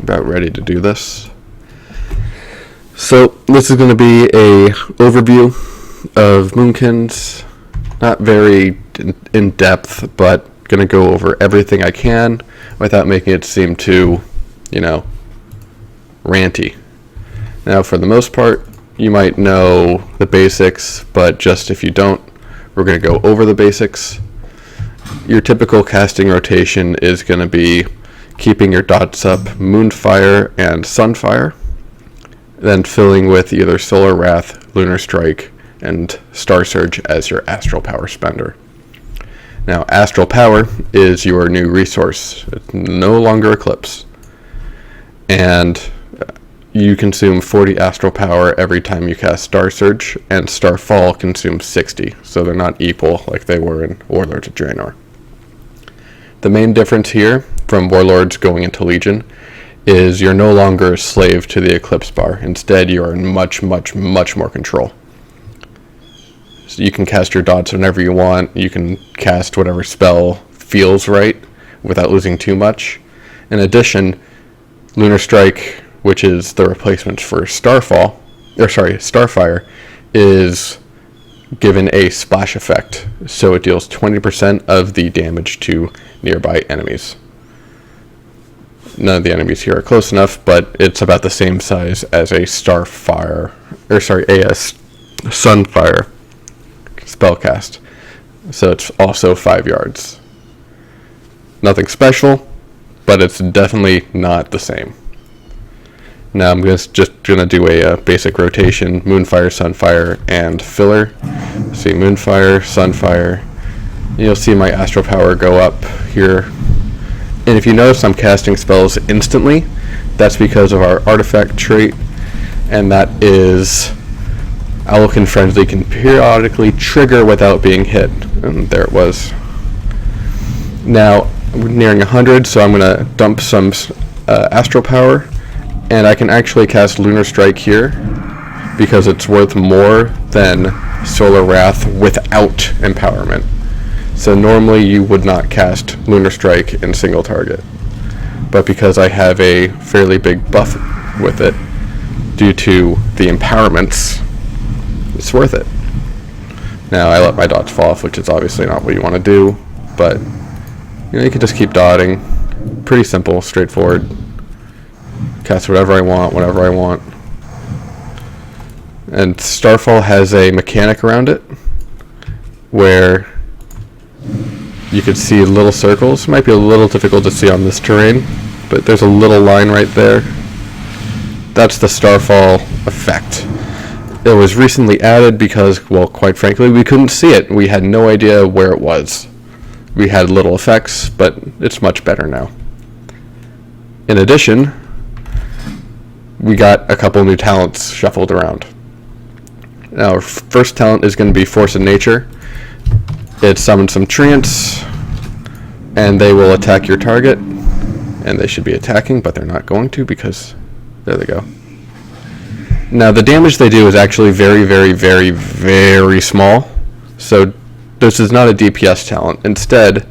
about ready to do this. So this is going to be a overview of Moonkins, not very in depth, but going to go over everything I can without making it seem too, ranty. Now, for the most part, you might know the basics, but just if you don't, we're going to go over the basics. Your typical casting rotation is going to be keeping your dots up Moonfire and Sunfire, then filling with either Solar Wrath, Lunar Strike, and Starsurge as your Astral Power spender. Now, Astral Power is your new resource. It's no longer Eclipse. And you consume 40 Astral Power every time you cast Starsurge, and Starfall consumes 60, so they're not equal like they were in Warlords of Draenor. The main difference here from Warlords going into Legion is you're no longer a slave to the Eclipse bar. Instead, you are in much, much, much more control. So you can cast your dots whenever you want. You can cast whatever spell feels right without losing too much. In addition, Lunar Strike, which is the replacement for Starfire, is given a splash effect, so it deals 20% of the damage to nearby enemies. None of the enemies here are close enough, but it's about the same size as a Sunfire spellcast. So it's also 5 yards. Nothing special, but it's definitely not the same. Now I'm just going to do a basic rotation, Moonfire, Sunfire, and filler. See Moonfire, Sunfire. You'll see my Astral Power go up here. And if you notice I'm casting spells instantly, that's because of our artifact trait, and that is Alocan Frenzy can periodically trigger without being hit. And there it was. Now, we're nearing 100, so I'm going to dump some Astral Power, and I can actually cast Lunar Strike here because it's worth more than Solar Wrath without Empowerment. So normally you would not cast Lunar Strike in single target, but because I have a fairly big buff with it due to the empowerments, it's worth it. Now I let my dots fall off, which is obviously not what you want to do, but you can just keep dotting. Pretty simple, straightforward. Cast whatever I want, whenever I want. And Starfall has a mechanic around it where you could see little circles. Might be a little difficult to see on this terrain, but there's a little line right there. That's the Starfall effect. It was recently added because, well, quite frankly, we couldn't see it. We had no idea where it was. We had little effects, but it's much better now. In addition, we got a couple new talents shuffled around. Now, our first talent is going to be Force of Nature. It summons some Treants, and they will attack your target. And they should be attacking, but they're not going to because, there they go. Now, the damage they do is actually very, very, very, very small. So, this is not a DPS talent. Instead,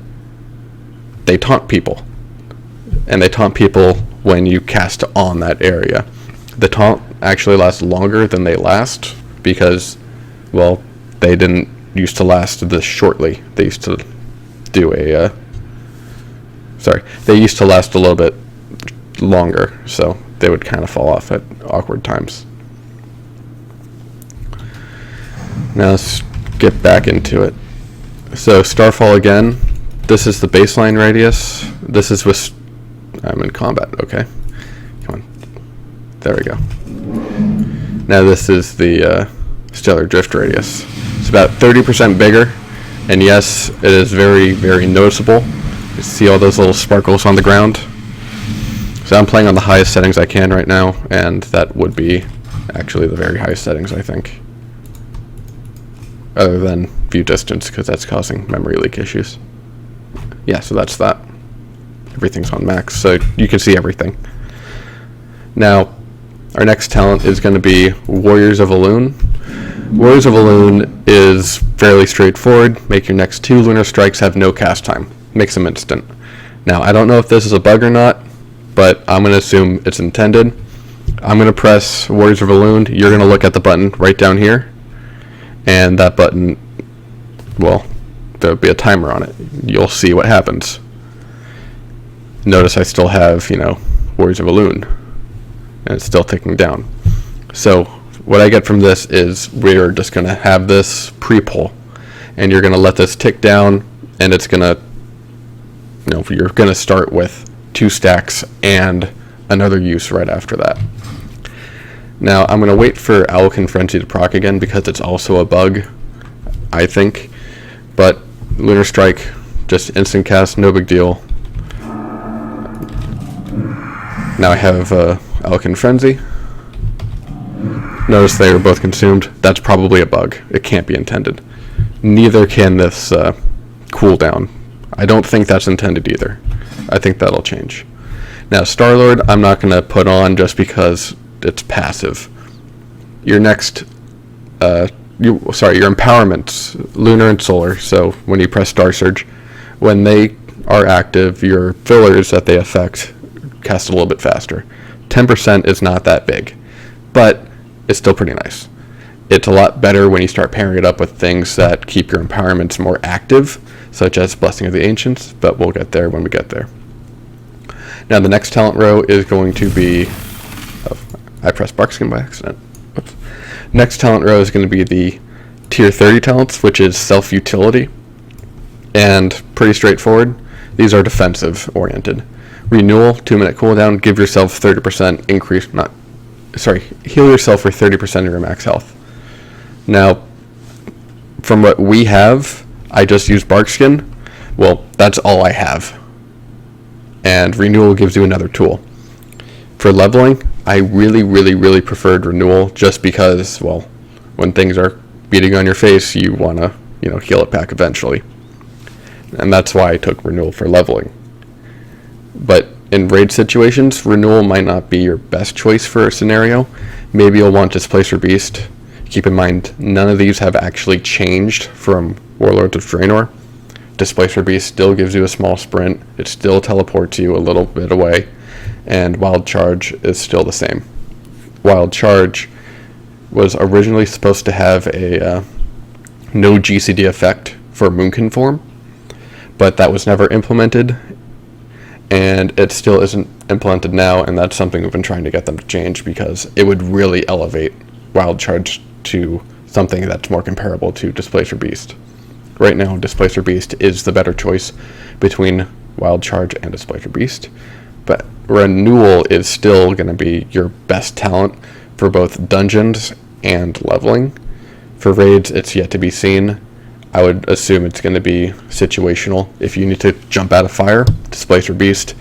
they taunt people. And they taunt people when you cast on that area. The taunt actually lasts longer than they last because, well, they didn't used to last this shortly. They used to do they used to last a little bit longer, so they would kind of fall off at awkward times. Now let's get back into it. So Starfall again. This is the baseline radius. This is with... I'm in combat, okay. Come on. There we go. Now this is the Stellar Drift radius. It's about 30% bigger, and yes, it is very, very noticeable. You see all those little sparkles on the ground? So I'm playing on the highest settings I can right now, and that would be actually the very highest settings, I think. Other than view distance, because that's causing memory leak issues. Yeah, so that's that. Everything's on max, so you can see everything. Now, our next talent is going to be Warriors of Elune. Warriors of Elune is fairly straightforward. Make your next 2 Lunar Strikes have no cast time. Makes them instant. Now, I don't know if this is a bug or not, but I'm going to assume it's intended. I'm going to press Warriors of Elune. You're going to look at the button right down here, and that button, well, there'll be a timer on it. You'll see what happens. Notice I still have, Warriors of Elune, and it's still ticking down. So what I get from this is we're just going to have this pre-pull, and you're going to let this tick down, and it's going to, you're going to start with 2 stacks and another use right after that. Now I'm going to wait for Owlkin Frenzy to proc again because it's also a bug, I think, but Lunar Strike, just instant cast, no big deal. Now I have Owlkin Frenzy. Notice they are both consumed. That's probably a bug. It can't be intended. Neither can this cooldown. I don't think that's intended either. I think that'll change. Now Starlord, I'm not going to put on just because it's passive. Your next, your empowerments, Lunar and Solar. So when you press Starsurge, when they are active, your fillers that they affect cast a little bit faster. 10% is not that big, but it's still pretty nice. It's a lot better when you start pairing it up with things that keep your empowerments more active, such as Blessing of the Ancients, but we'll get there when we get there. Now the next talent row is going to be, I pressed Barkskin by accident. Oops. Next talent row is going to be the tier 30 talents, which is self-utility, and pretty straightforward. These are defensive oriented. Renewal, 2-minute cooldown, give yourself 30% increase, heal yourself for 30% of your max health. Now, from what we have, I just used Barkskin. Well, that's all I have. And Renewal gives you another tool. For leveling, I really preferred Renewal just because, well, when things are beating on your face, you want to, heal it back eventually. And that's why I took Renewal for leveling. But in raid situations, Renewal might not be your best choice for a scenario. Maybe you'll want Displacer Beast. Keep in mind, none of these have actually changed from Warlords of Draenor. Displacer Beast still gives you a small sprint. It still teleports you a little bit away. And Wild Charge is still the same. Wild Charge was originally supposed to have a no GCD effect for Moonkin form, but that was never implemented. And it still isn't implemented now, and that's something we've been trying to get them to change because it would really elevate Wild Charge to something that's more comparable to Displacer Beast. Right now, Displacer Beast is the better choice between Wild Charge and Displacer Beast, but Renewal is still going to be your best talent for both dungeons and leveling. For raids, it's yet to be seen. I would assume it's going to be situational. If you need to jump out of fire, Displacer Beast.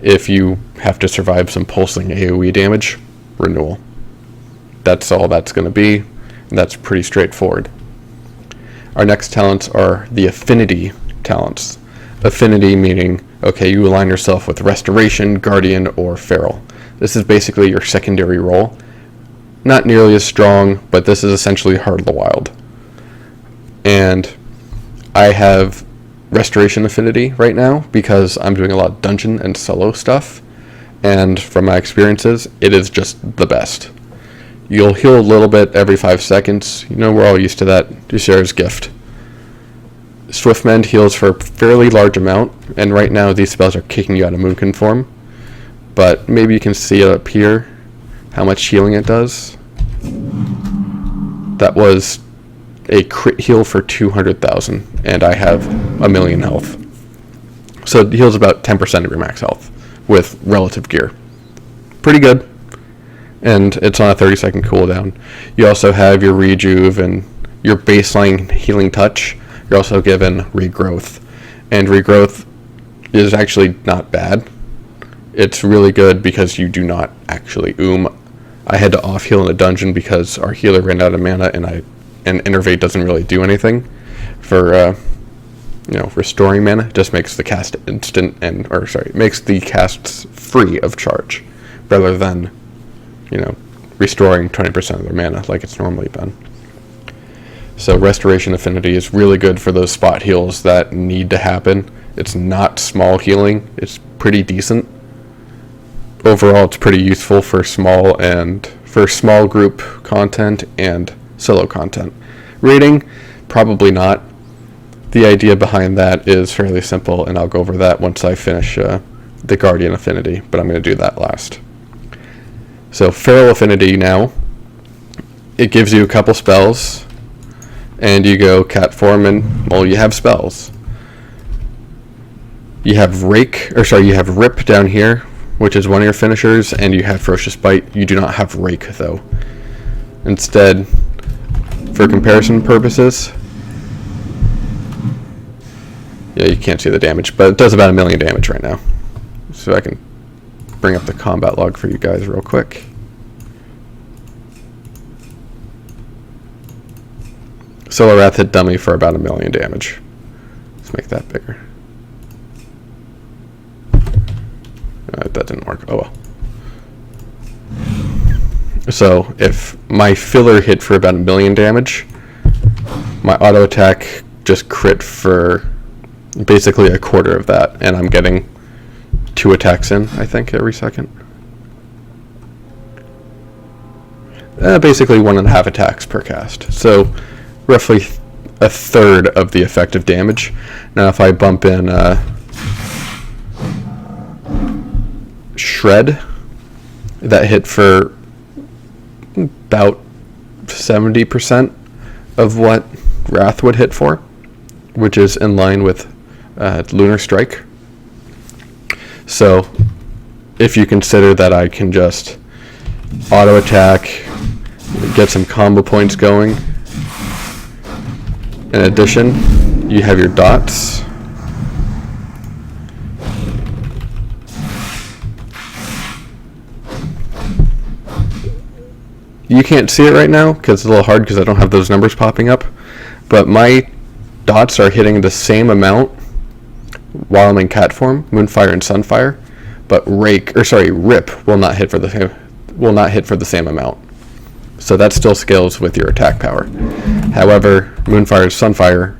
If you have to survive some pulsing AOE damage, Renewal. That's all that's going to be, and that's pretty straightforward. Our next talents are the Affinity talents. Affinity meaning, okay, you align yourself with Restoration, Guardian, or Feral. This is basically your secondary role. Not nearly as strong, but this is essentially Heart of the Wild. And I have Restoration Affinity right now because I'm doing a lot of dungeon and solo stuff, and from my experiences, it is just the best. You'll heal a little bit every 5 seconds. We're all used to that. Ysera's Gift. Swiftmend heals for a fairly large amount, and right now these spells are kicking you out of Moonkin form, but maybe you can see it up here, how much healing it does. That was a crit heal for 200,000, and I have 1,000,000 health. So it heals about 10% of your max health with relative gear. Pretty good. And it's on a 30-second cooldown. You also have your Rejuve and your baseline healing touch. You're also given Regrowth. And Regrowth is actually not bad. It's really good because you do not actually I had to off-heal in a dungeon because our healer ran out of mana, and Innervate doesn't really do anything for restoring mana. It just makes the cast instant makes the casts free of charge rather than restoring 20% of their mana like it's normally done. So Restoration Affinity is really good for those spot heals that need to happen. It's not small healing, it's pretty decent. overall it's pretty useful for small group content and solo content. Raiding, probably not. The idea behind that is fairly simple, and I'll go over that once I finish the Guardian Affinity, but I'm going to do that last. So Feral Affinity now, it gives you a couple spells, and you go cat form, and well, you have spells. You have you have Rip down here, which is one of your finishers, and you have Ferocious Bite. You do not have Rake though. Instead, for comparison purposes, yeah, you can't see the damage, but it does about 1 million damage right now. So I can bring up the combat log for you guys real quick. Solar Wrath hit dummy for about 1 million damage. Let's make that bigger. That didn't work. Oh well. So if my filler hit for about 1 million damage, my auto attack just crit for basically a quarter of that, and I'm getting 2 attacks in, I think, every second. Basically 1.5 attacks per cast. So roughly a third of the effective damage. Now if I bump in Shred, that hit for about 70% of what Wrath would hit for, which is in line with Lunar Strike. So if you consider that I can just auto attack, get some combo points going. In addition, you have your dots. You can't see it right now because it's a little hard because I don't have those numbers popping up, but my dots are hitting the same amount while I'm in cat form, Moonfire and Sunfire, but Rip will not hit for the same amount. So that still scales with your attack power. However, Moonfire and Sunfire,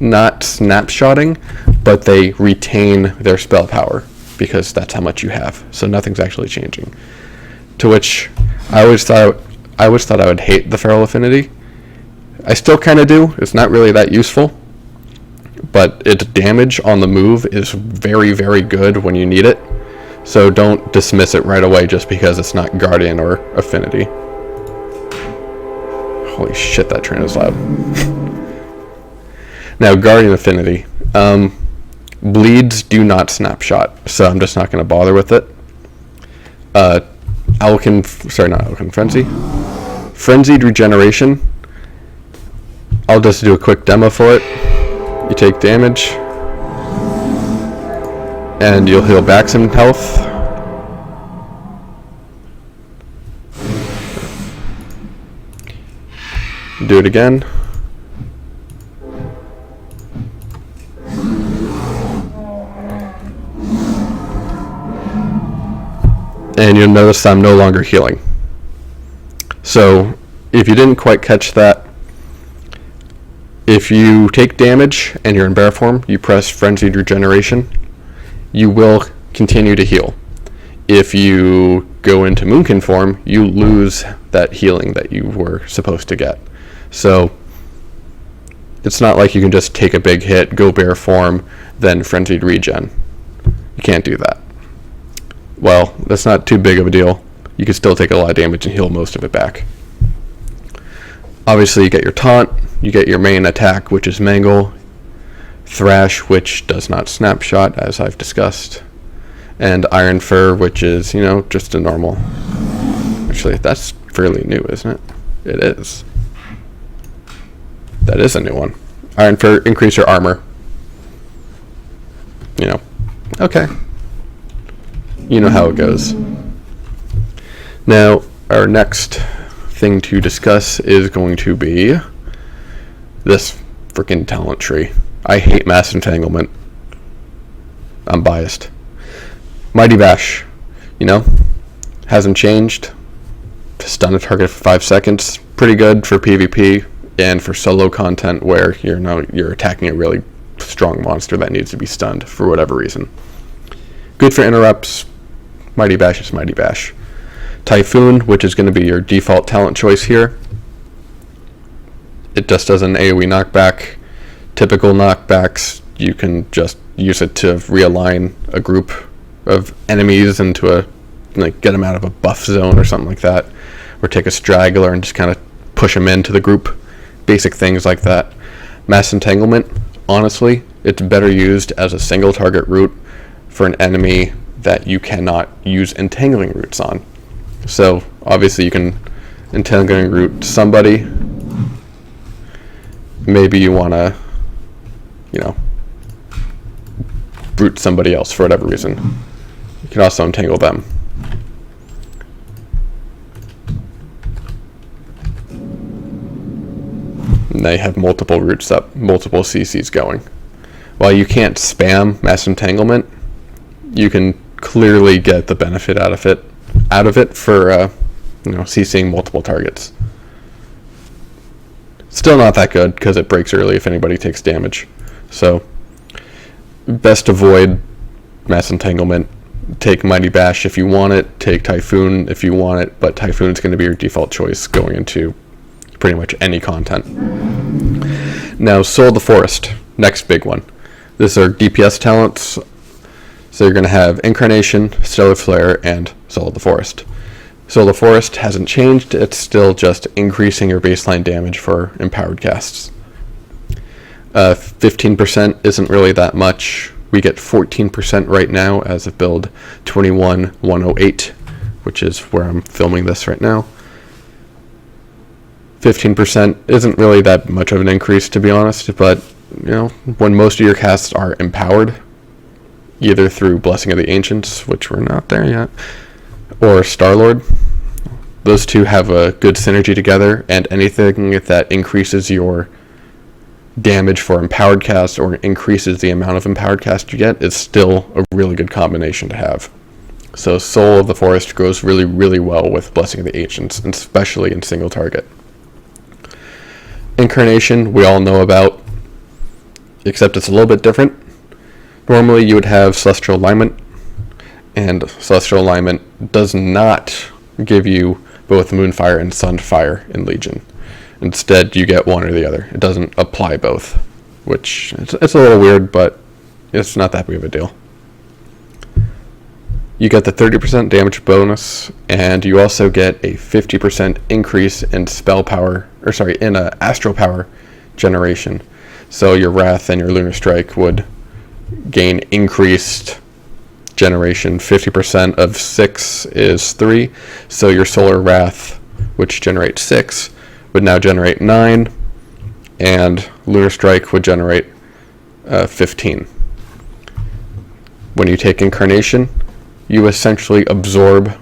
not snapshotting, but they retain their spell power because that's how much you have. So nothing's actually changing. To which I always thought I would hate the Feral Affinity. I still kind of do. It's not really that useful, but its damage on the move is very, very good when you need it. So don't dismiss it right away just because it's not Guardian or Affinity. Holy shit, that train is loud. Now, Guardian Affinity. Bleeds do not snapshot, so I'm just not going to bother with it. Frenzy. Frenzied Regeneration. I'll just do a quick demo for it. You take damage, and you'll heal back some health. Do it again. And you'll notice I'm no longer healing. So, if you didn't quite catch that, if you take damage and you're in bear form, you press Frenzied Regeneration, you will continue to heal. If you go into Moonkin form, you lose that healing that you were supposed to get. So, it's not like you can just take a big hit, go bear form, then Frenzied Regen. You can't do that. Well, that's not too big of a deal. You can still take a lot of damage and heal most of it back. Obviously, you get your Taunt, you get your main attack, which is Mangle, Thrash, which does not snapshot, as I've discussed, and Iron Fur, which is, just a normal. Actually, that's fairly new, isn't it? It is. That is a new one. Iron Fur, increase your armor. Okay. You know how it goes. Now, our next thing to discuss is going to be this freaking talent tree. I hate Mass Entanglement. I'm biased. Mighty Bash, hasn't changed. Stun a target for 5 seconds. Pretty good for PvP and for solo content where you're attacking a really strong monster that needs to be stunned for whatever reason. Good for interrupts. Mighty Bash is Mighty Bash. Typhoon, which is going to be your default talent choice here. It just does an AOE knockback. Typical knockbacks, you can just use it to realign a group of enemies into a, like, get them out of a buff zone or something like that, or take a straggler and just kind of push them into the group. Basic things like that. Mass Entanglement, honestly, it's better used as a single target route for an enemy that you cannot use entangling routes on. So obviously you can entangling route somebody. Maybe you want to, route somebody else for whatever reason. You can also entangle them. And they have multiple routes up, multiple CCs going. While you can't spam Mass Entanglement, you can clearly get the benefit out of it for CCing multiple targets. Still not that good because it breaks early if anybody takes damage. So best avoid Mass Entanglement. Take Mighty Bash if you want it. Take Typhoon if you want it. But Typhoon is going to be your default choice going into pretty much any content. Now, Soul of the Forest, next big one. These are DPS talents. So you're going to have Incarnation, Stellar Flare, and Soul of the Forest. Soul of the Forest hasn't changed. It's still just increasing your baseline damage for empowered casts. 15% isn't really that much. We get 14% right now as of build 21108, which is where I'm filming this right now. 15% isn't really that much of an increase, to be honest, but when most of your casts are empowered, either through Blessing of the Ancients, which we're not there yet, or Starlord, those two have a good synergy together, and anything that increases your damage for empowered cast or increases the amount of empowered cast you get is still a really good combination to have. So Soul of the Forest goes really, really well with Blessing of the Ancients, and especially in single target. Incarnation, we all know about, except it's a little bit different. Normally you would have Celestial Alignment, and Celestial Alignment does not give you both Moonfire and Sunfire in Legion. Instead, you get one or the other. It doesn't apply both, which it's a little weird, but it's not that big of a deal. You get the 30% damage bonus, and you also get a 50% increase in Astral Power generation. So your Wrath and your Lunar Strike would gain increased generation. 50% of 6 is 3, so your Solar Wrath, which generates 6, would now generate 9, and Lunar Strike would generate 15. When you take Incarnation, you essentially absorb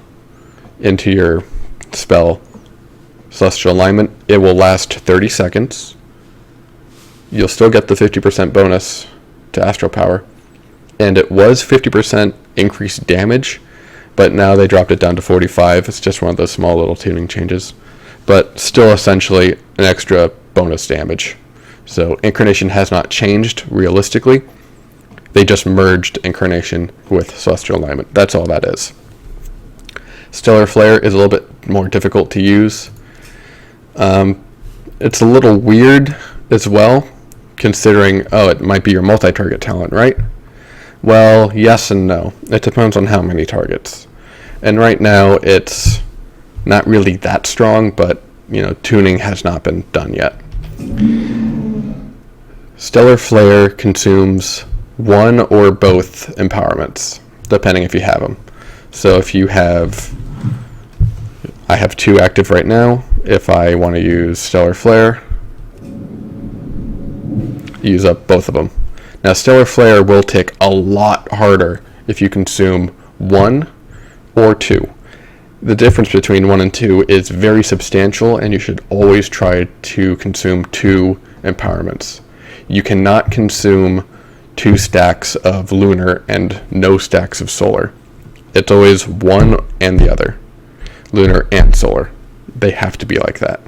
into your spell Celestial Alignment. It will last 30 seconds. You'll still get the 50% bonus to Astral Power, and it was 50% increased damage, but now they dropped it down to 45. It's just one of those small little tuning changes, but still essentially an extra bonus damage. So Incarnation has not changed realistically. They just merged Incarnation with Celestial Alignment. That's all that is. Stellar Flare is a little bit more difficult to use. It's a little weird as well, considering, it might be your multi-target talent, right? Well, yes and no. It depends on how many targets. And right now, it's not really that strong, but, tuning has not been done yet. Stellar Flare consumes one or both empowerments, depending if you have them. So if you have, I have 2 active right now. If I want to use Stellar Flare, use up both of them. Now Stellar Flare will tick a lot harder if you consume 1 or 2. The difference between 1 and 2 is very substantial, and you should always try to consume 2 empowerments. You cannot consume 2 stacks of Lunar and no stacks of Solar. It's always one and the other. Lunar and Solar. They have to be like that.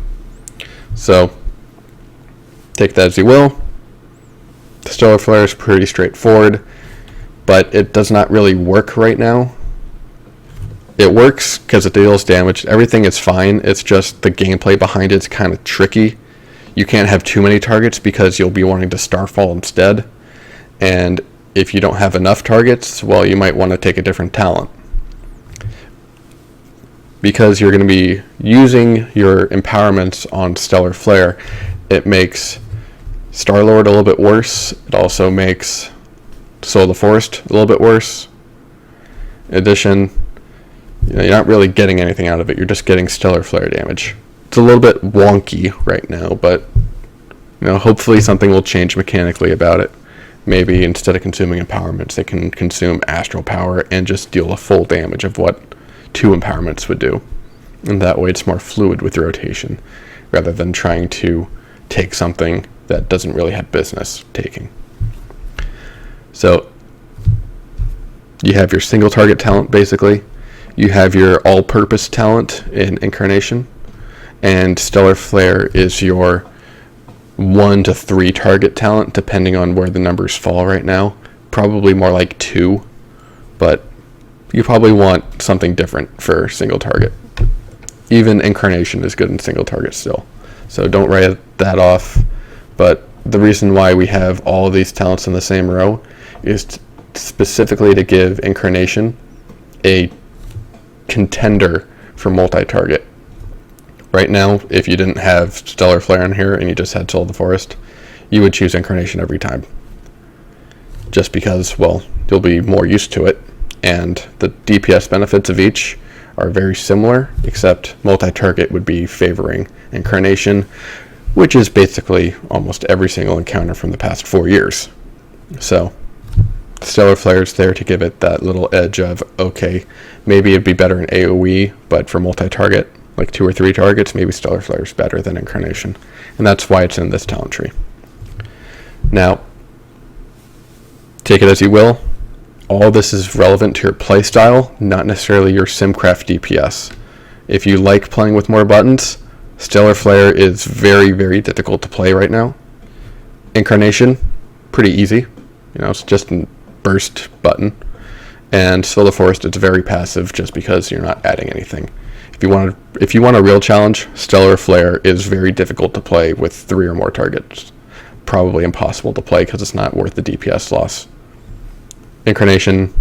So, take that as you will. The Stellar Flare is pretty straightforward, but it does not really work right now. it works because it deals damage. Everything is fine. It's just the gameplay behind it's kind of tricky. You can't have too many targets because you'll be wanting to Starfall instead. And if you don't have enough targets, well, you might want to take a different talent. Because you're going to be using your empowerments on Stellar Flare, it makes Star-Lord a little bit worse. It also makes Soul of the Forest a little bit worse. In addition, you're not really getting anything out of it. You're just getting Stellar Flare damage. It's a little bit wonky right now, but hopefully something will change mechanically about it. Maybe instead of consuming empowerments, they can consume Astral Power and just deal a full damage of what 2 empowerments would do. And that way it's more fluid with your rotation, rather than trying to take something that doesn't really have business taking. So you have your single target talent, basically. You have your all-purpose talent in Incarnation, and Stellar Flare is your 1 to 3 target talent, depending on where the numbers fall right now. Probably more like 2, but you probably want something different for single target. Even Incarnation is good in single target still, so don't write that off. But the reason why we have all of these talents in the same row is specifically to give Incarnation a contender for multi-target. Right now, if you didn't have Stellar Flare in here and you just had Soul of the Forest, you would choose Incarnation every time. Just because, well, you'll be more used to it, and the DPS benefits of each are very similar, except multi-target would be favoring Incarnation, which is basically almost every single encounter from the past 4 years. So Stellar Flare is there to give it that little edge of, okay, maybe it'd be better in AOE, but for multi-target, like 2 or 3 targets, maybe Stellar Flare is better than Incarnation. And that's why it's in this talent tree. Now, take it as you will. All this is relevant to your playstyle, not necessarily your Simcraft DPS. If you like playing with more buttons, Stellar Flare is very, very difficult to play right now. Incarnation, pretty easy. It's just a burst button. And Soul of the Forest, it's very passive just because you're not adding anything. If you want a real challenge, Stellar Flare is very difficult to play with 3 or more targets. Probably impossible to play because it's not worth the DPS loss. Incarnation,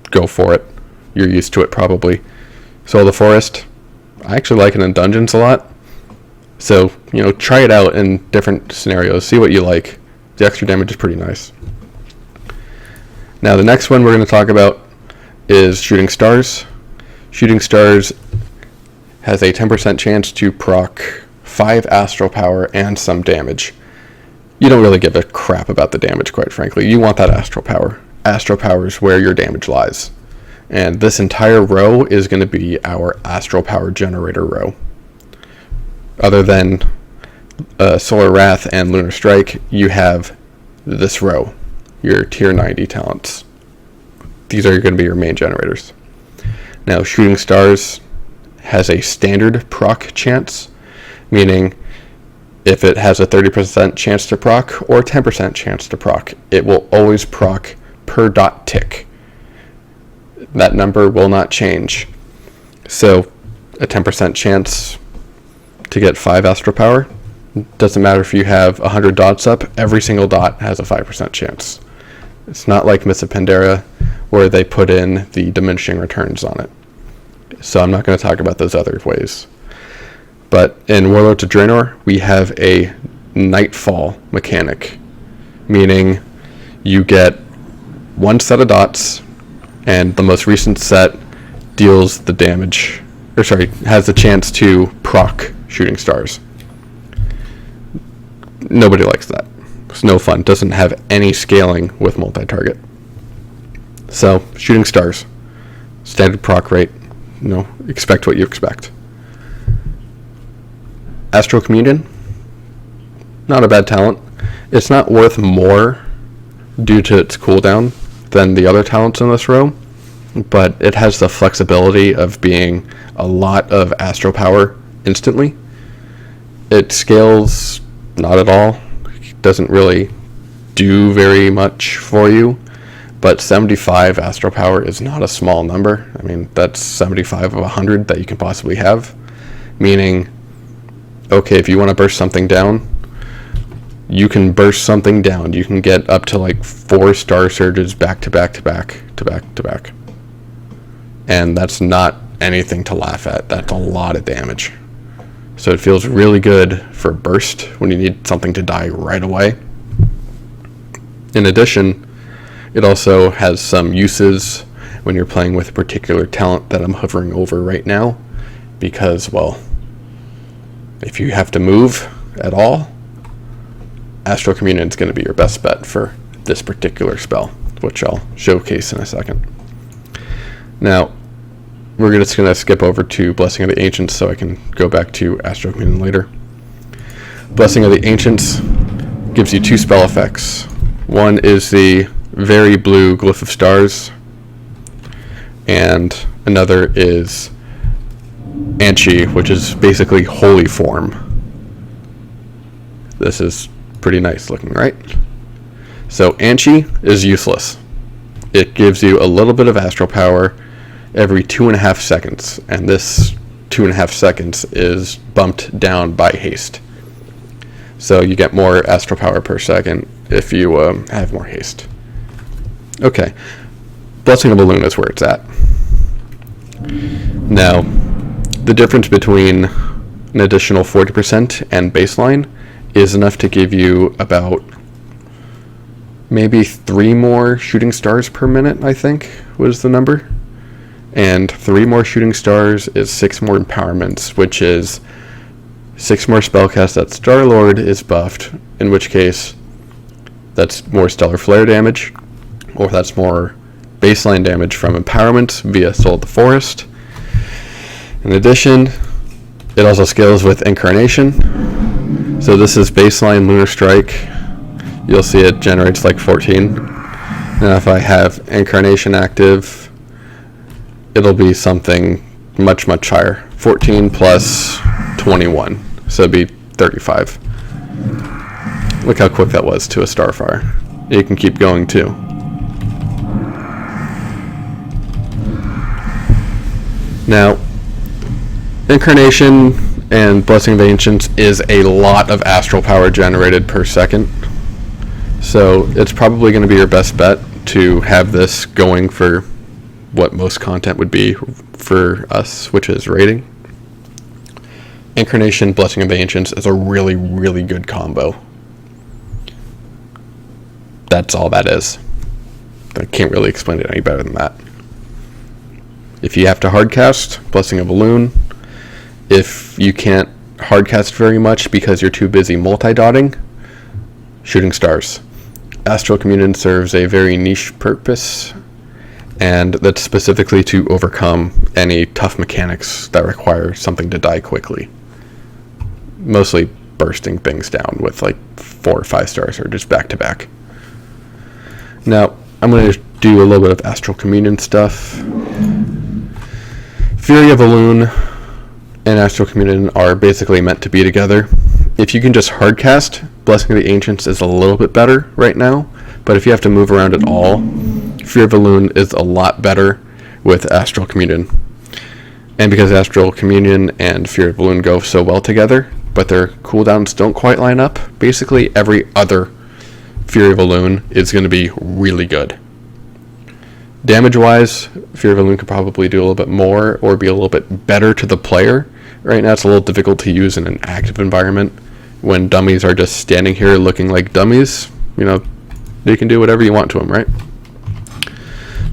go for it. You're used to it probably. Soul of the Forest, I actually like it in dungeons a lot. So, try it out in different scenarios. See what you like. The extra damage is pretty nice. Now, the next one we're going to talk about is Shooting Stars. Shooting Stars has a 10% chance to proc 5 Astral Power and some damage. You don't really give a crap about the damage, quite frankly. You want that Astral Power. Astral Power is where your damage lies. And this entire row is going to be our Astral Power generator row. Other than Solar Wrath and Lunar Strike, you have this row, your tier 90 talents. These are going to be your main generators. Now, Shooting Stars has a standard proc chance, meaning if it has a 30% chance to proc or 10% chance to proc, it will always proc per dot tick. That number will not change. So, a 10% chance to get 5 Astral Power. Doesn't matter if you have 100 dots up, every single dot has a 5% chance. It's not like Mists of Pandaria, where they put in the diminishing returns on it. So I'm not going to talk about those other ways. But in Warlords of Draenor, we have a Nightfall mechanic, meaning you get 1 set of dots, and the most recent set deals the damage, has the chance to proc Shooting Stars. Nobody likes that. It's no fun. Doesn't have any scaling with multi-target. So, Shooting Stars. Standard proc rate. Expect what you expect. Astral Communion. Not a bad talent. It's not worth more due to its cooldown than the other talents in this row, but it has the flexibility of being a lot of Astral Power instantly. It scales not at all. It doesn't really do very much for you, But 75 Astral Power is not a small number. I mean, that's 75 of 100 that you can possibly have. Meaning, okay, if you want to burst something down, you can burst something down. You can get up to like 4 Starsurges back to back to back to back to back. And that's not anything to laugh at. That's a lot of damage. So it feels really good for burst when you need something to die right away. In addition, it also has some uses when you're playing with a particular talent that I'm hovering over right now, because, well, if you have to move at all, Astral Communion is going to be your best bet for this particular spell, which I'll showcase in a second. Now, we're just going to skip over to Blessing of the Ancients so I can go back to Astral Communion later. Blessing of the Ancients gives you 2 spell effects. One is the very blue Glyph of Stars, and another is Anchi, which is basically Holy Form. This is pretty nice looking, right? So Anchi is useless. It gives you a little bit of Astral Power every 2.5 seconds, and this 2.5 seconds is bumped down by haste. So you get more Astral Power per second if you have more haste. Okay, Blessing of Elune is where it's at. Now, the difference between an additional 40% and baseline is enough to give you about maybe 3 more shooting stars per minute, I think was the number. And 3 more shooting stars is 6 more empowerments, which is 6 more spellcasts that Starlord is buffed, in which case that's more Stellar Flare damage, or that's more baseline damage from empowerment via Soul of the Forest. In addition, it also scales with Incarnation. So this is baseline Lunar Strike. You'll see it generates like 14. Now if I have Incarnation active, it'll be something much, much higher. 14 plus 21. So it'd be 35. Look how quick that was to a Starfire. You can keep going too. Now, Incarnation and Blessing of the Ancients is a lot of Astral Power generated per second. So it's probably going to be your best bet to have this going for what most content would be for us, which is raiding. Incarnation, Blessing of the Ancients is a really, really good combo. That's all that is. I can't really explain it any better than that. If you have to hardcast, Blessing of Elune. If you can't hardcast very much because you're too busy multi-dotting, Shooting Stars. Astral Communion serves a very niche purpose, and that's specifically to overcome any tough mechanics that require something to die quickly. Mostly bursting things down with like 4 or 5 stars or just back to back. Now, I'm going to do a little bit of Astral Communion stuff. Fury of Elune and Astral Communion are basically meant to be together. If you can just hardcast, Blessing of the Ancients is a little bit better right now, but if you have to move around at all, Fury of Elune is a lot better with Astral Communion. And because Astral Communion and Fury of Elune go so well together, but their cooldowns don't quite line up, basically every other Fury of Elune is going to be really good. Damage-wise, Fury of Elune could probably do a little bit more or be a little bit better to the player. Right now it's a little difficult to use in an active environment. When dummies are just standing here looking like dummies, you know, you can do whatever you want to them, right?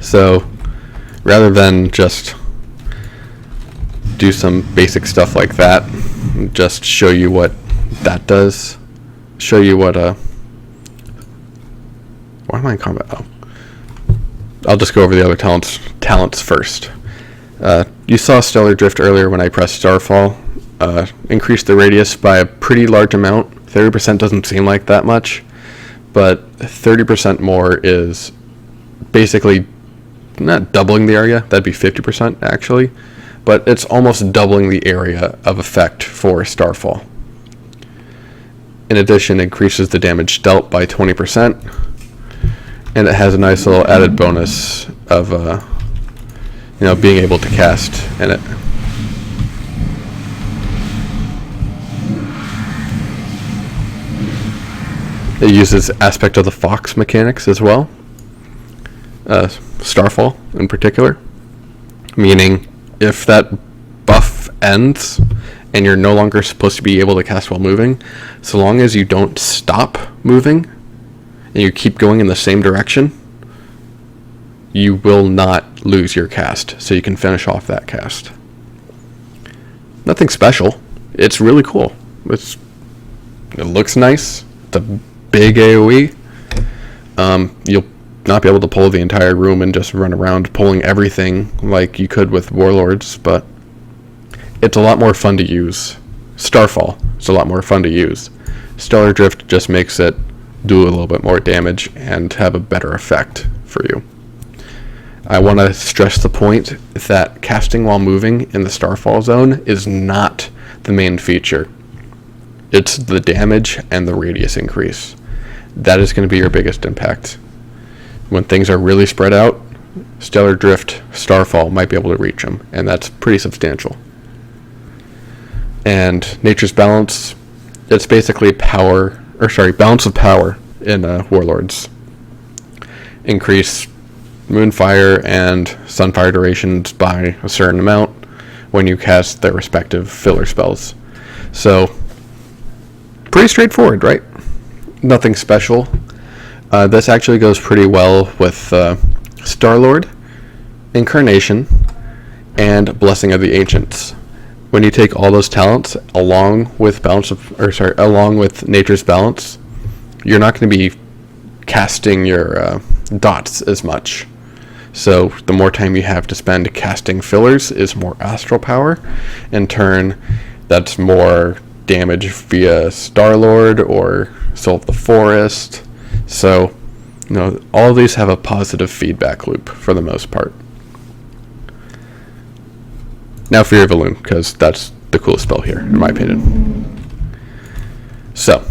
So, rather than just do some basic stuff like that, just show you what that does, show you what, why am I in combat? Oh. I'll just go over the other talents first. You saw Stellar Drift earlier when I pressed Starfall. Increased the radius by a pretty large amount. 30% doesn't seem like that much, but 30% more is basically not doubling the area. That'd be 50% actually, but it's almost doubling the area of effect for Starfall. In addition, increases the damage dealt by 20%. And it has a nice little added bonus of, being able to cast in it. It uses Aspect of the Fox mechanics as well. Starfall in particular. Meaning, if that buff ends and you're no longer supposed to be able to cast while moving, so long as you don't stop moving and you keep going in the same direction, you will not lose your cast, so you can finish off that cast. Nothing special. It's really cool. It looks nice. It's a big AoE. You'll not be able to pull the entire room and just run around pulling everything like you could with Warlords, but it's a lot more fun to use. Starfall is a lot more fun to use. Stellar Drift just makes it do a little bit more damage and have a better effect for you. I want to stress the point that casting while moving in the Starfall zone is not the main feature. It's the damage and the radius increase. That is going to be your biggest impact. When things are really spread out, Stellar Drift, Starfall might be able to reach them, and that's pretty substantial. And Nature's Balance, it's basically balance of power in Warlords. Increase Moonfire and Sunfire durations by a certain amount when you cast their respective filler spells. So, pretty straightforward, right? Nothing special. This actually goes pretty well with Starlord, Incarnation, and Blessing of the Ancients. When you take all those talents along with Nature's Balance, you're not going to be casting your dots as much. So the more time you have to spend casting fillers is more Astral Power. In turn, that's more damage via Starlord or Soul of the Forest. So, all of these have a positive feedback loop for the most part. Now Fear of Elune, because that's the coolest spell here, in my opinion. So,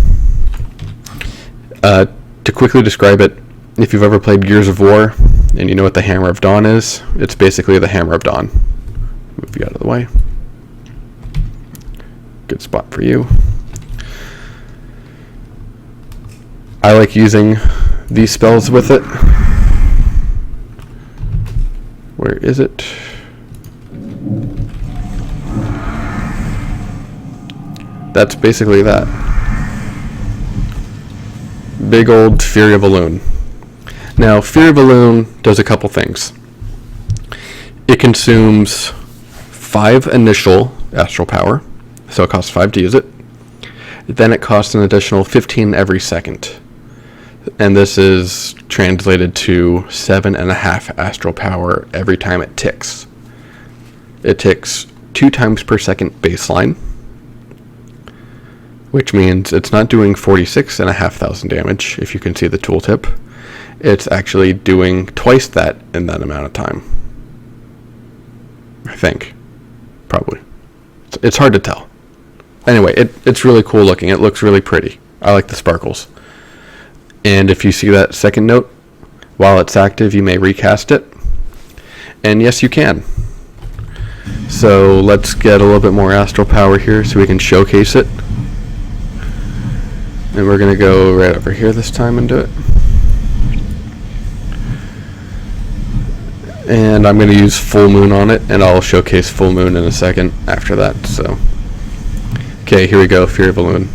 to quickly describe it, if you've ever played Gears of War, and you know what the Hammer of Dawn is, it's basically the Hammer of Dawn. Move you out of the way. Good spot for you. I like using these spells with it. Where is it? That's basically that. Big old Fury of Elune. Now, Fury of Elune does a couple things. It consumes 5 initial Astral Power, so it costs 5 to use it. Then it costs an additional 15 every second. And this is translated to 7.5 Astral Power every time it ticks. It ticks 2 times per second baseline, which means it's not doing 46,500 damage, if you can see the tooltip. It's actually doing twice that in that amount of time. I think. Probably. It's hard to tell. Anyway, it's really cool looking. It looks really pretty. I like the sparkles. And if you see that second note, while it's active, you may recast it. And yes, you can. So let's get a little bit more Astral Power here so we can showcase it. And we're going to go right over here this time and do it. And I'm going to use Full Moon on it, and I'll showcase Full Moon in a second after that. So, okay, here we go, Fury of Elune.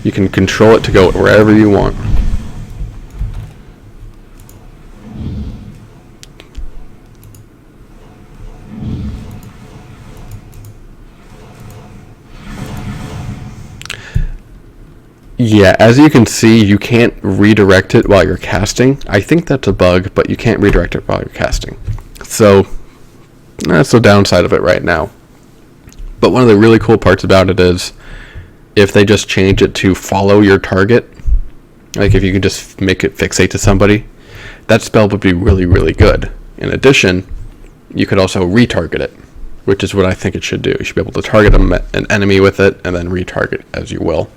You can control it to go wherever you want. Yeah, as you can see, you can't redirect it while you're casting. I think that's a bug, but you can't redirect it while you're casting. So, that's the downside of it right now. But one of the really cool parts about it is, if they just change it to follow your target, like if you can just make it fixate to somebody, that spell would be really, really good. In addition, you could also retarget it. which is what I think it should do. You should be able to target an enemy with it and then retarget as you will.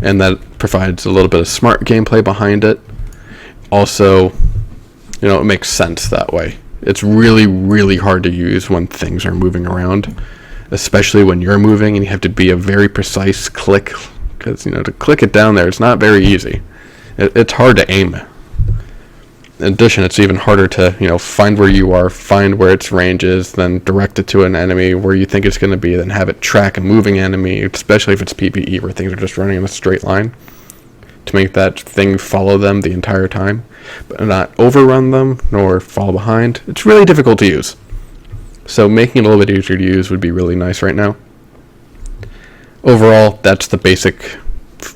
And that provides a little bit of smart gameplay behind it. Also, you know, it makes sense that way. It's really, really hard to use when things are moving around, especially when you're moving and you have to be a very precise click, because, you know, to click it down there, it's not very easy. It's hard to aim. In addition, it's even harder to, you know, find where you are, find where its range is, then direct it to an enemy where you think it's going to be, then have it track a moving enemy, especially if it's PvE where things are just running in a straight line, to make that thing follow them the entire time, but not overrun them nor fall behind. It's really difficult to use. So making it a little bit easier to use would be really nice right now. Overall, that's the basic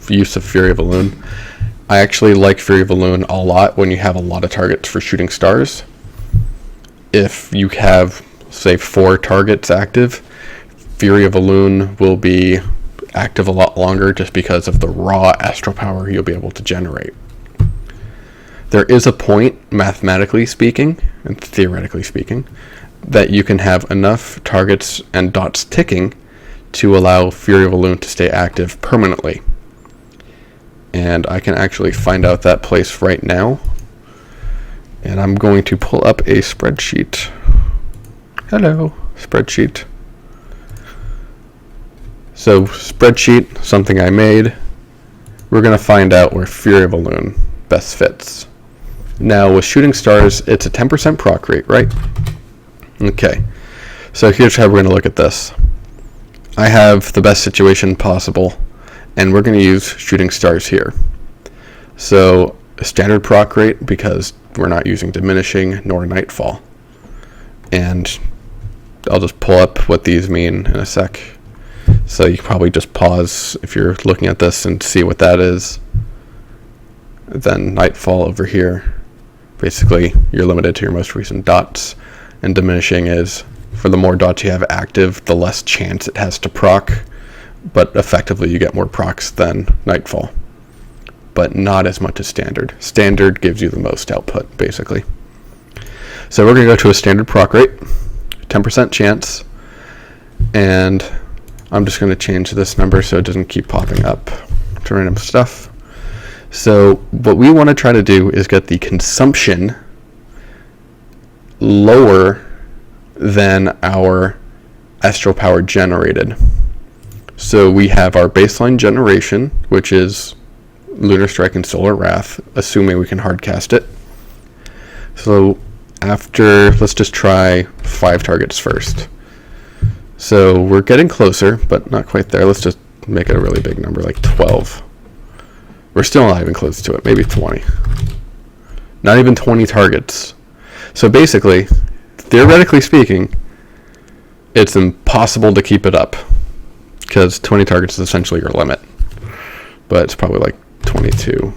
use of Fury of Elune. I actually like Fury of Elune a lot when you have a lot of targets for shooting stars. If you have, say, 4 targets active, Fury of Elune will be active a lot longer just because of the raw astral power you'll be able to generate. There is a point, mathematically speaking, and theoretically speaking, that you can have enough targets and dots ticking to allow Fury of Elune to stay active permanently. And I can actually find out that place right now. And I'm going to pull up a spreadsheet. Hello, spreadsheet. So, spreadsheet, something I made. We're going to find out where Fury of Elune best fits. Now, with shooting stars, it's a 10% proc rate, right? Okay. So here's how we're going to look at this. I have the best situation possible, and we're going to use shooting stars here. So a standard proc rate, because we're not using diminishing nor nightfall. And I'll just pull up what these mean in a sec. So you can probably just pause if you're looking at this and see what that is. Then nightfall over here. Basically, you're limited to your most recent dots. And diminishing is, for the more dots you have active, the less chance it has to proc. But effectively, you get more procs than nightfall. But not as much as standard. Standard gives you the most output, basically. So we're going to go to a standard proc rate. 10% chance. And I'm just going to change this number so it doesn't keep popping up to random stuff. So what we want to try to do is get the consumption lower than our Astral Power generated. So we have our baseline generation, which is Lunar Strike and Solar Wrath, assuming we can hardcast it. So after, let's just try 5 targets first. So we're getting closer, but not quite there. Let's just make it a really big number, like 12. We're still not even close to it, maybe 20. Not even 20 targets. So basically, theoretically speaking, it's impossible to keep it up, because 20 targets is essentially your limit. But it's probably like 22.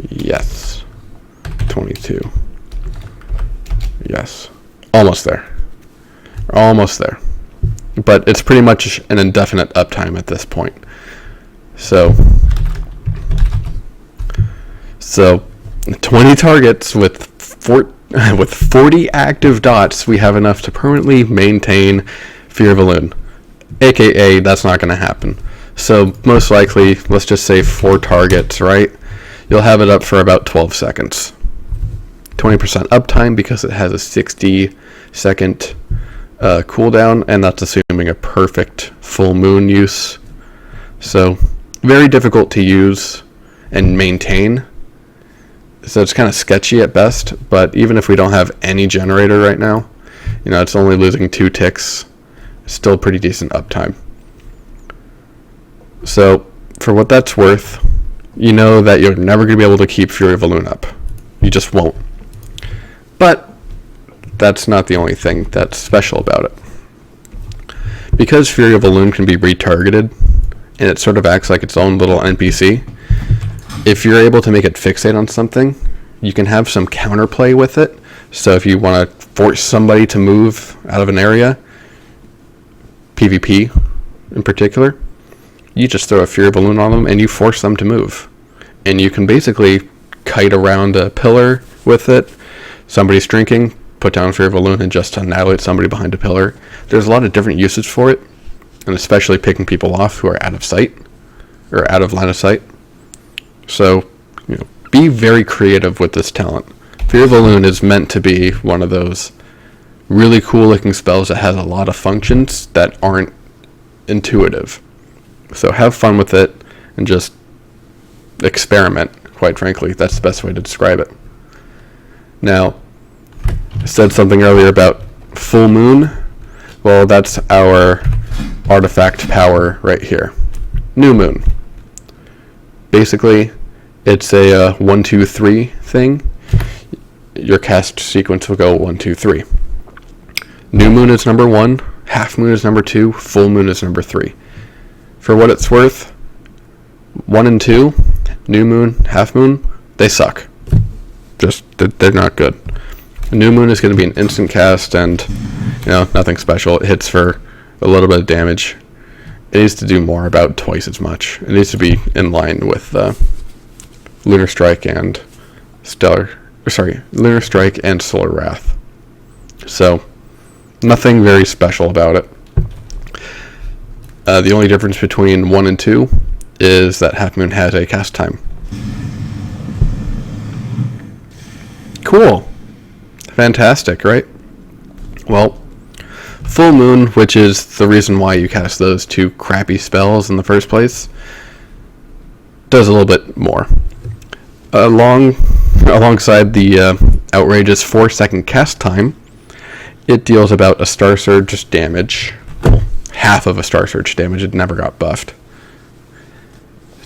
Yes. 22. Yes. Almost there. Almost there. But it's pretty much an indefinite uptime at this point. So 20 targets with 40 active dots, we have enough to permanently maintain Fear of Elune. AKA, that's not going to happen. So most likely, let's just say 4 targets, right? You'll have it up for about 12 seconds. 20% uptime because it has a 60-second cooldown, and that's assuming a perfect full moon use. So very difficult to use and maintain. So it's kind of sketchy at best, but even if we don't have any generator right now, you know, it's only losing 2 ticks. Still pretty decent uptime. So for what that's worth, you know that you're never going to be able to keep Fury of Elune up. You just won't. But that's not the only thing that's special about it. Because Fury of Elune can be retargeted, and it sort of acts like its own little NPC, if you're able to make it fixate on something, you can have some counterplay with it. So if you want to force somebody to move out of an area, PvP in particular, you just throw a Fury of Elune on them and you force them to move. And you can basically kite around a pillar with it. Somebody's drinking, put down Fear of Elune and just annihilate somebody behind a pillar. There's a lot of different usage for it, and especially picking people off who are out of sight, or out of line of sight. So, be very creative with this talent. Fear of Elune is meant to be one of those really cool looking spells that has a lot of functions that aren't intuitive. So have fun with it and just experiment, quite frankly. That's the best way to describe it. Now, I said something earlier about full moon. Well, that's our artifact power right here. New moon. Basically, it's a 1, 2, 3 thing. Your cast sequence will go 1, 2, 3. New moon is number 1, half moon is number 2, full moon is number 3. For what it's worth, 1 and 2, new moon, half moon, they suck. They're not good. A new moon is going to be an instant cast and, nothing special. It hits for a little bit of damage. It needs to do more, about twice as much. It needs to be in line with Lunar Strike and Lunar Strike and Solar Wrath. So, nothing very special about it. The only difference between 1 and 2 is that half moon has a cast time. Cool. Fantastic, right? Well, full moon, which is the reason why you cast those two crappy spells in the first place, does a little bit more. Alongside the outrageous 4-second cast time, it deals about a Starsurge damage. Well, half of a Starsurge damage. It never got buffed.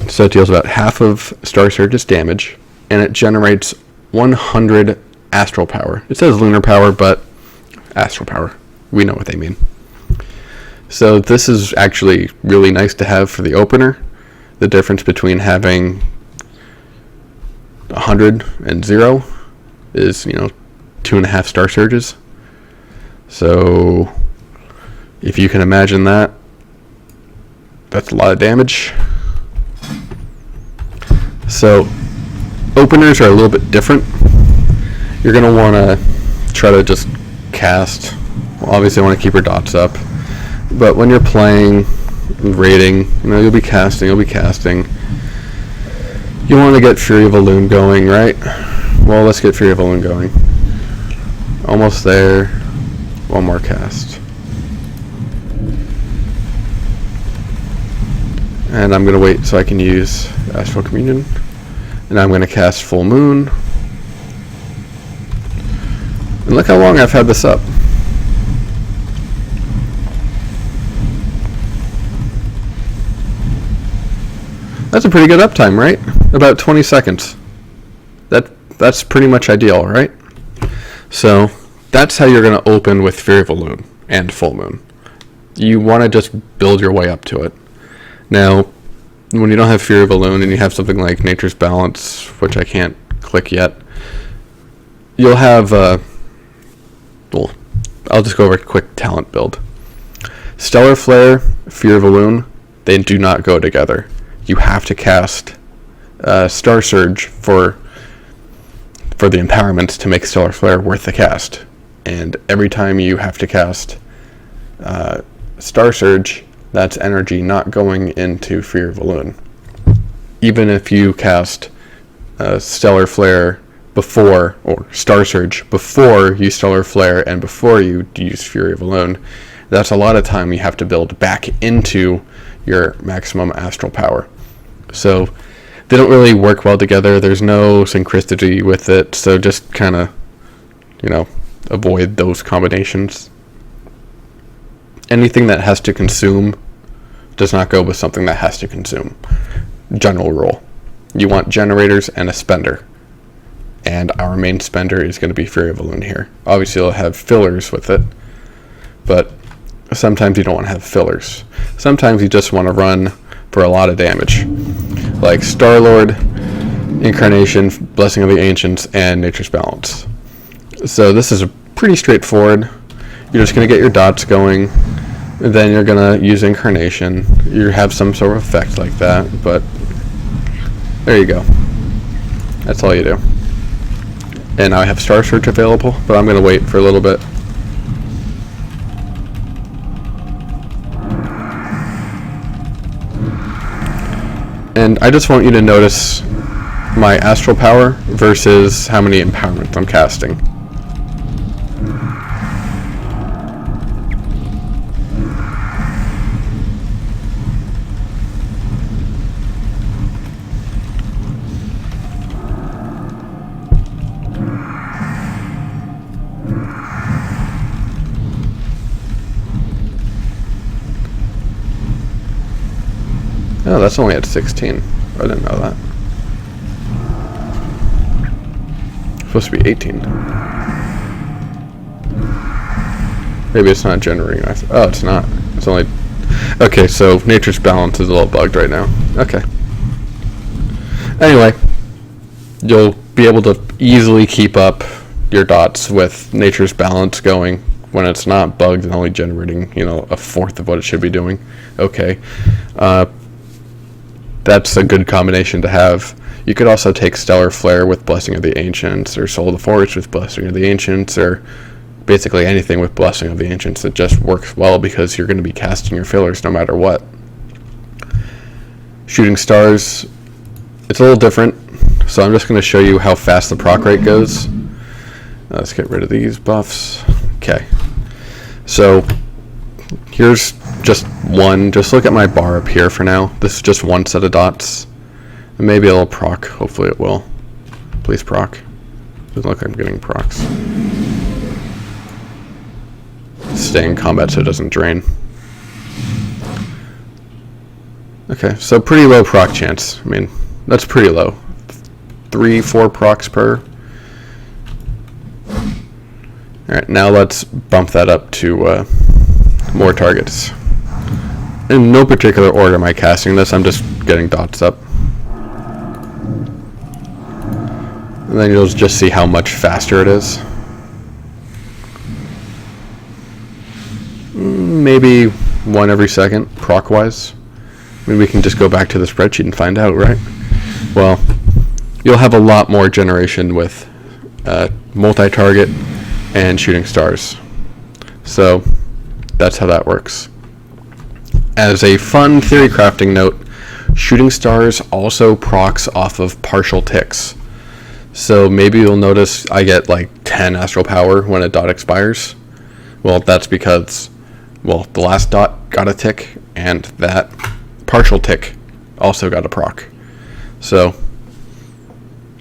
So it deals about half of Starsurge's damage, and it generates 100 Astral Power. It says Lunar Power, but Astral Power. We know what they mean. So this is actually really nice to have for the opener. The difference between having 100 and 0 is, 2.5 Starsurges. So if you can imagine that, that's a lot of damage. So openers are a little bit different. You're going to want to try to just cast. Well, obviously, you want to keep your dots up. But when you're playing, raiding, you'll be casting. You want to get Fury of Elune going, right? Well, let's get Fury of Elune going. Almost there. One more cast. And I'm going to wait so I can use Astral Communion. And I'm going to cast Full Moon. And look how long I've had this up. That's a pretty good uptime, right? About 20 seconds. That's pretty much ideal, right? So that's how you're going to open with Fury of Elune and Full Moon. You want to just build your way up to it. Now, when you don't have Fury of Elune and you have something like Nature's Balance, which I can't click yet, you'll have, well, I'll just go over a quick talent build. Stellar Flare, Fear of Elune, they do not go together. You have to cast Starsurge for the empowerments to make Stellar Flare worth the cast. And every time you have to cast Starsurge, that's energy not going into Fear of Elune. Even if you cast Stellar Flare before, or Starsurge before you Stellar Flare and before you use Fury of Elune, that's a lot of time you have to build back into your maximum astral power. So they don't really work well together. There's no synchronicity with it, so just kind of, avoid those combinations. Anything that has to consume does not go with something that has to consume. General rule. You want generators and a spender. And our main spender is going to be Fury of Elune here. Obviously, you'll have fillers with it, but sometimes you don't want to have fillers. Sometimes you just want to run for a lot of damage, like Starlord, Incarnation, Blessing of the Ancients, and Nature's Balance. So this is pretty straightforward. You're just going to get your dots going, and then you're going to use Incarnation. You have some sort of effect like that, but there you go. That's all you do. And now I have Starsurge available, but I'm going to wait for a little bit. And I just want you to notice my Astral Power versus how many empowerments I'm casting. Oh, that's only at 16. I didn't know that. It's supposed to be 18. Maybe it's not generating. Oh, it's not. It's only... Okay, so Nature's Balance is a little bugged right now. Okay. Anyway, you'll be able to easily keep up your dots with Nature's Balance going when it's not bugged and only generating, you know, a fourth of what it should be doing. Okay. That's a good combination to have. You could also take Stellar Flare with Blessing of the Ancients, or Soul of the Forest with Blessing of the Ancients, or basically anything with Blessing of the Ancients. It just works well because you're going to be casting your fillers no matter what. Shooting Stars, it's a little different, so I'm just going to show you how fast the proc rate goes. Let's get rid of these buffs. Okay. So here's just one. Just look at my bar up here for now. This is just one set of dots. And maybe it'll proc. Hopefully it will. Please proc. Doesn't look like I'm getting procs. Stay in combat so it doesn't drain. Okay, so pretty low proc chance. I mean, that's pretty low. 3-4 procs per. Alright, now let's bump that up to more targets. In no particular order am I casting this, I'm just getting dots up. And then you'll just see how much faster it is. Maybe one every second, proc-wise. I mean, we can just go back to the spreadsheet and find out, right? Well, you'll have a lot more generation with multi-target and shooting stars. So that's how that works. As a fun theory crafting note, shooting stars also procs off of partial ticks. So maybe you'll notice I get like 10 Astral Power when a dot expires. Well, that's because, well, the last dot got a tick and that partial tick also got a proc. So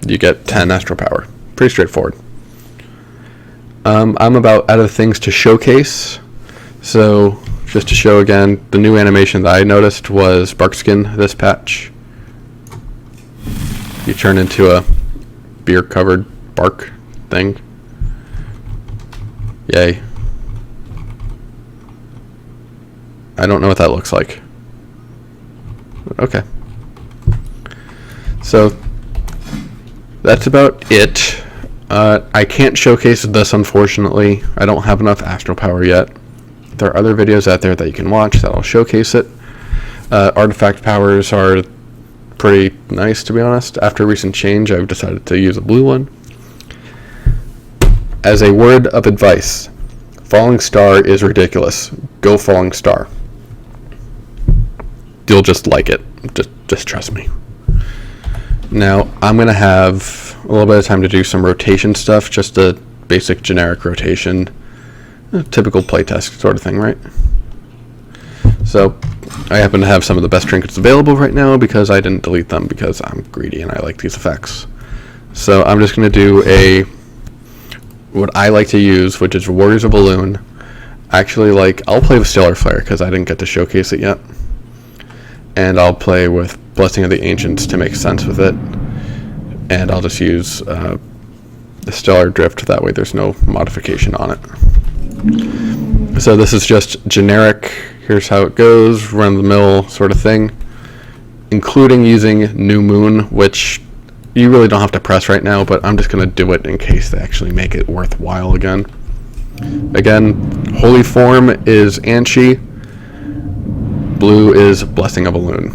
you get 10 Astral Power. Pretty straightforward. I'm about out of things to showcase. So just to show again, the new animation that I noticed was Barkskin this patch. You turn into a beer covered bark thing. Yay. I don't know what that looks like. Okay. So that's about it. I can't showcase this, unfortunately. I don't have enough Astral Power yet. There are other videos out there that you can watch that'll showcase it. Artifact powers are pretty nice, to be honest. After a recent change, I've decided to use a blue one. As a word of advice, Falling Star is ridiculous. Go Falling Star. You'll just like it. Just trust me. Now, I'm going to have a little bit of time to do some rotation stuff, just a basic generic rotation, a typical playtest sort of thing, right? So, I happen to have some of the best trinkets available right now because I didn't delete them because I'm greedy and I like these effects. So, I'm just going to do what I like to use, which is Warriors of Elune. Actually, I'll play with Stellar Flare because I didn't get to showcase it yet. And I'll play with Blessing of the Ancients to make sense with it. And I'll just use the Stellar Drift, that way there's no modification on it. So this is just generic, here's how it goes, run-of-the-mill sort of thing. Including using New Moon, which you really don't have to press right now, but I'm just going to do it in case they actually make it worthwhile again. Again, Holy Form is Anshi. Blue is Blessing of Elune.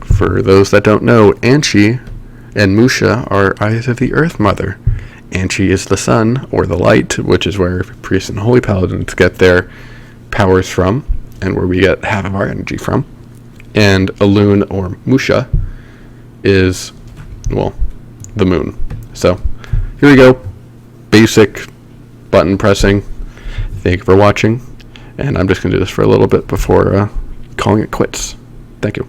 For those that don't know, Anshi and Musha are Eyes of the Earth Mother. and she is the sun, or the light, which is where priests and holy paladins get their powers from, and where we get half of our energy from. And Elune, or Musha, is, well, the moon. So, here we go. Basic button pressing. Thank you for watching, and I'm just going to do this for a little bit before calling it quits. Thank you.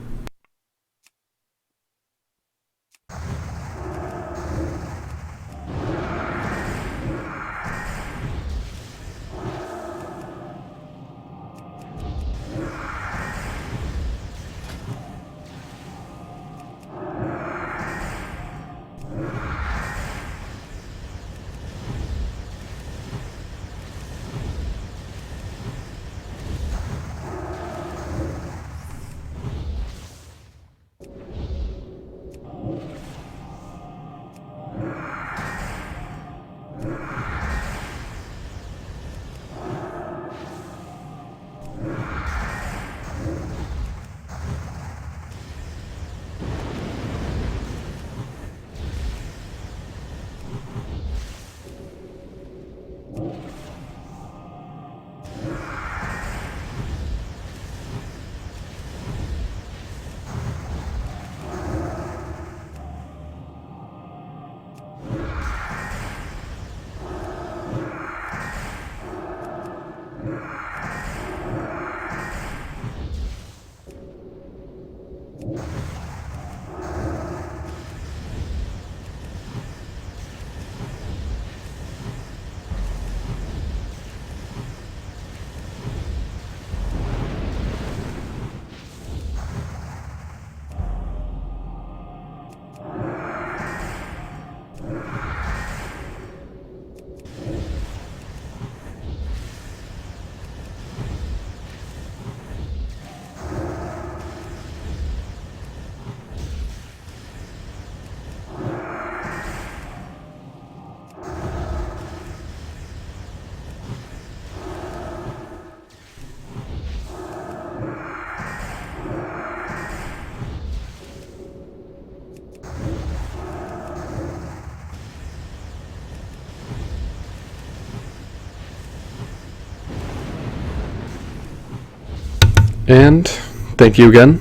And thank you again.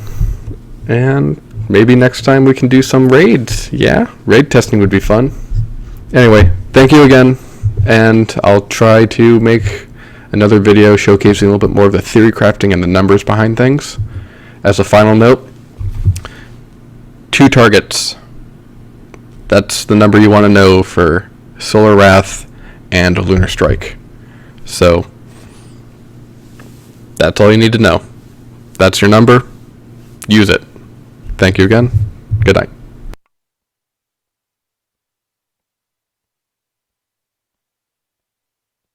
And maybe next time we can do some raids. Yeah, raid testing would be fun. Anyway, thank you again. And I'll try to make another video showcasing a little bit more of the theory crafting and the numbers behind things. As a final note, 2 targets. That's the number you want to know for Solar Wrath and Lunar Strike. So, that's all you need to know. That's your number. Use it. Thank you again. Good night.